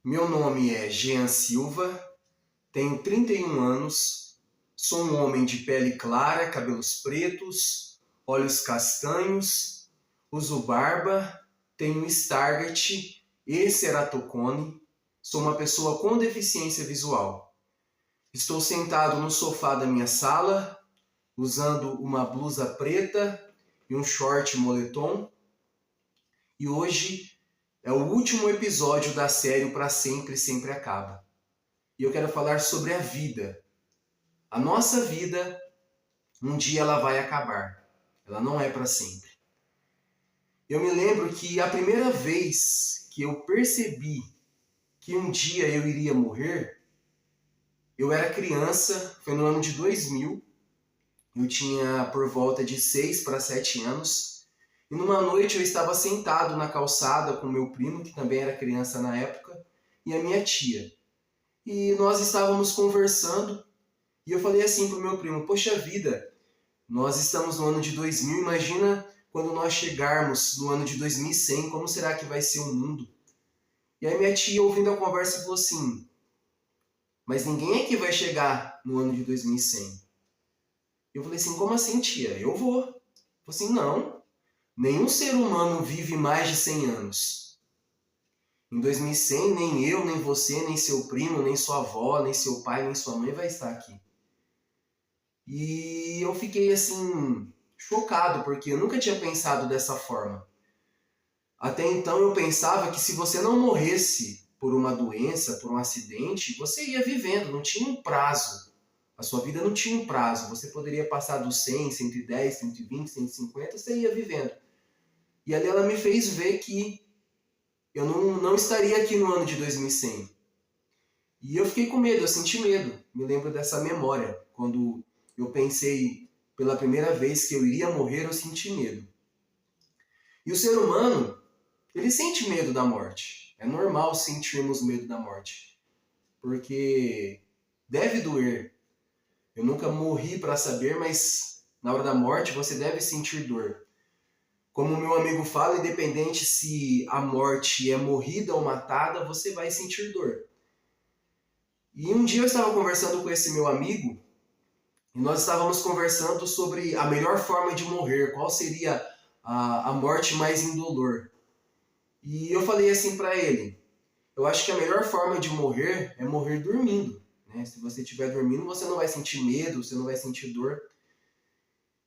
Meu nome é Jean Silva, tenho 31 anos, sou um homem de pele clara, cabelos pretos, olhos castanhos, uso barba, tenho Stargardt e ceratocone, sou uma pessoa com deficiência visual. Estou sentado no sofá da minha sala, usando uma blusa preta e um short moletom, e hoje é o último episódio da série O Pra Sempre Sempre Acaba. E eu quero falar sobre a vida. A nossa vida, um dia ela vai acabar. Ela não é para sempre. Eu me lembro que a primeira vez que eu percebi que um dia eu iria morrer, eu era criança, foi no ano de 2000. Eu tinha por volta de 6 para 7 anos. E numa noite eu estava sentado na calçada com meu primo, que também era criança na época, e a minha tia. E nós estávamos conversando, e eu falei assim pro meu primo: poxa vida, nós estamos no ano de 2000, imagina quando nós chegarmos no ano de 2100, como será que vai ser o mundo? E aí minha tia, ouvindo a conversa, falou assim: mas ninguém aqui vai chegar no ano de 2100. Eu falei assim: como assim, tia? Eu vou. Ela falou assim: não, nenhum ser humano vive mais de 100 anos. Em 2100, nem eu, nem você, nem seu primo, nem sua avó, nem seu pai, nem sua mãe vai estar aqui. E eu fiquei assim, chocado, porque eu nunca tinha pensado dessa forma. Até então eu pensava que se você não morresse por uma doença, por um acidente, você ia vivendo, não tinha um prazo. A sua vida não tinha um prazo. Você poderia passar dos 100, 110, 120, 150, você ia vivendo. E ali ela me fez ver que eu não estaria aqui no ano de 2100. E eu fiquei com medo, eu senti medo. Me lembro dessa memória. Quando eu pensei pela primeira vez que eu iria morrer, eu senti medo. E o ser humano, ele sente medo da morte. É normal sentirmos medo da morte. Porque deve doer. Eu nunca morri para saber, mas na hora da morte você deve sentir dor. Como o meu amigo fala, independente se a morte é morrida ou matada, você vai sentir dor. E um dia eu estava conversando com esse meu amigo, e nós estávamos conversando sobre a melhor forma de morrer, qual seria a morte mais indolor. E eu falei assim para ele: eu acho que a melhor forma de morrer é morrer dormindo. Né? Se você estiver dormindo, você não vai sentir medo, você não vai sentir dor.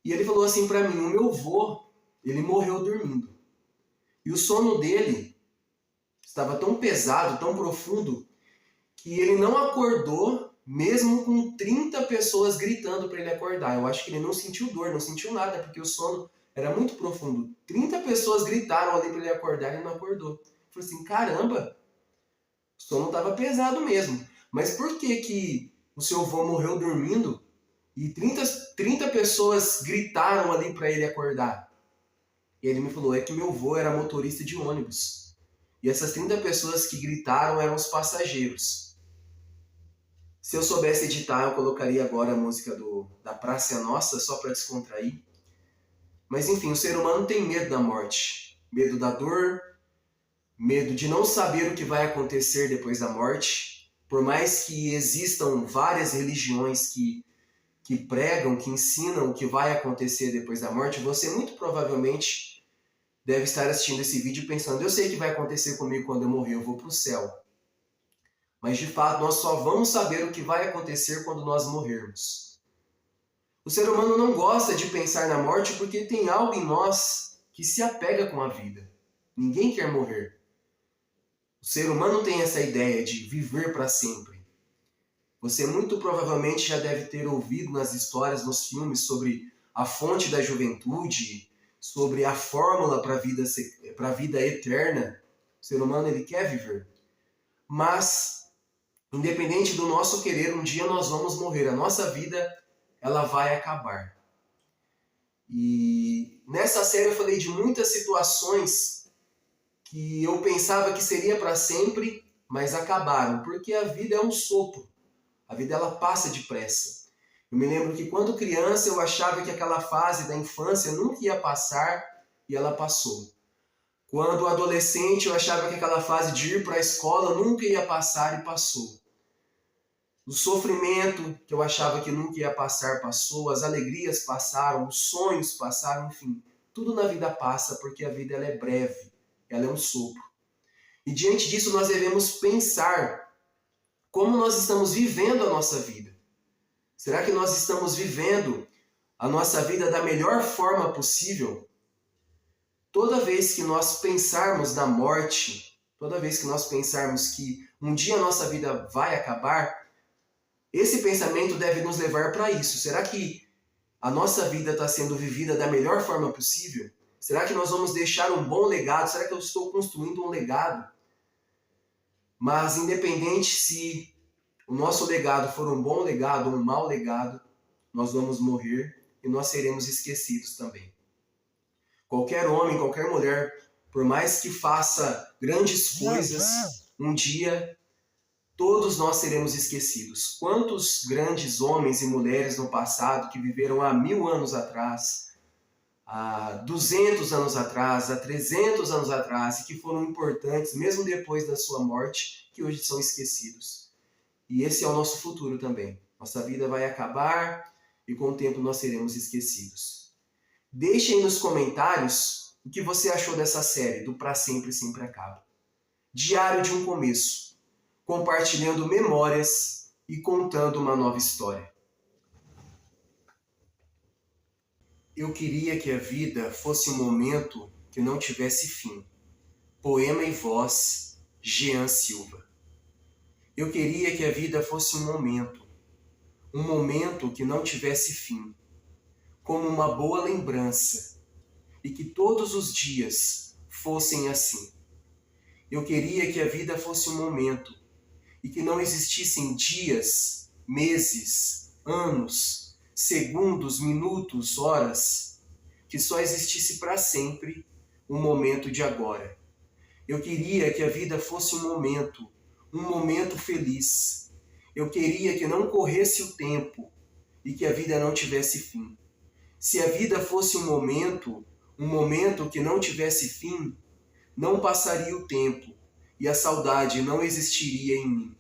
E ele falou assim para mim: o meu avô, ele morreu dormindo. E o sono dele estava tão pesado, tão profundo, que ele não acordou mesmo com 30 pessoas gritando para ele acordar. Eu acho que ele não sentiu dor, não sentiu nada, porque o sono era muito profundo. 30 pessoas gritaram ali para ele acordar e ele não acordou. Eu falei assim: caramba, o sono estava pesado mesmo. Mas por que o seu avô morreu dormindo e 30 pessoas gritaram ali para ele acordar? E ele me falou: é que meu avô era motorista de ônibus. E essas 30 pessoas que gritaram eram os passageiros. Se eu soubesse editar, eu colocaria agora a música da Praça é Nossa, só para descontrair. Mas enfim, o ser humano tem medo da morte. Medo da dor, medo de não saber o que vai acontecer depois da morte. Por mais que existam várias religiões que pregam, que ensinam o que vai acontecer depois da morte, você muito provavelmente deve estar assistindo esse vídeo pensando: eu sei o que vai acontecer comigo quando eu morrer, eu vou para o céu. Mas de fato nós só vamos saber o que vai acontecer quando nós morrermos. O ser humano não gosta de pensar na morte porque tem algo em nós que se apega com a vida. Ninguém quer morrer. O ser humano tem essa ideia de viver para sempre. Você muito provavelmente já deve ter ouvido nas histórias, nos filmes, sobre a fonte da juventude, sobre a fórmula para a vida eterna. O ser humano, ele quer viver. Mas, independente do nosso querer, um dia nós vamos morrer. A nossa vida, ela vai acabar. E nessa série eu falei de muitas situações que eu pensava que seria para sempre, mas acabaram. Porque a vida é um sopro. A vida, ela passa depressa. Eu me lembro que quando criança eu achava que aquela fase da infância nunca ia passar e ela passou. Quando adolescente, eu achava que aquela fase de ir para a escola nunca ia passar e passou. O sofrimento que eu achava que nunca ia passar, passou. As alegrias passaram, os sonhos passaram, enfim. Tudo na vida passa porque a vida ela é breve, ela é um sopro. E diante disso nós devemos pensar como nós estamos vivendo a nossa vida. Será que nós estamos vivendo a nossa vida da melhor forma possível? Toda vez que nós pensarmos na morte, toda vez que nós pensarmos que um dia a nossa vida vai acabar, esse pensamento deve nos levar para isso. Será que a nossa vida está sendo vivida da melhor forma possível? Será que nós vamos deixar um bom legado? Será que eu estou construindo um legado? Mas independente se o nosso legado for um bom legado ou um mau legado, nós vamos morrer e nós seremos esquecidos também. Qualquer homem, qualquer mulher, por mais que faça grandes coisas, um dia todos nós seremos esquecidos. Quantos grandes homens e mulheres no passado que viveram há 1000 anos atrás, há 200 anos atrás, há 300 anos atrás, e que foram importantes mesmo depois da sua morte, que hoje são esquecidos. E esse é o nosso futuro também. Nossa vida vai acabar e com o tempo nós seremos esquecidos. Deixe aí nos comentários o que você achou dessa série, do Pra Sempre Sempre Acaba. Diário de um Começo, compartilhando memórias e contando uma nova história. Eu queria que a vida fosse um momento que não tivesse fim. Poema e voz, Jean Silva. Eu queria que a vida fosse um momento que não tivesse fim, como uma boa lembrança, e que todos os dias fossem assim. Eu queria que a vida fosse um momento, e que não existissem dias, meses, anos, segundos, minutos, horas, que só existisse para sempre o momento de agora. Eu queria que a vida fosse um momento feliz. Eu queria que não corresse o tempo e que a vida não tivesse fim. Se a vida fosse um momento que não tivesse fim, não passaria o tempo e a saudade não existiria em mim.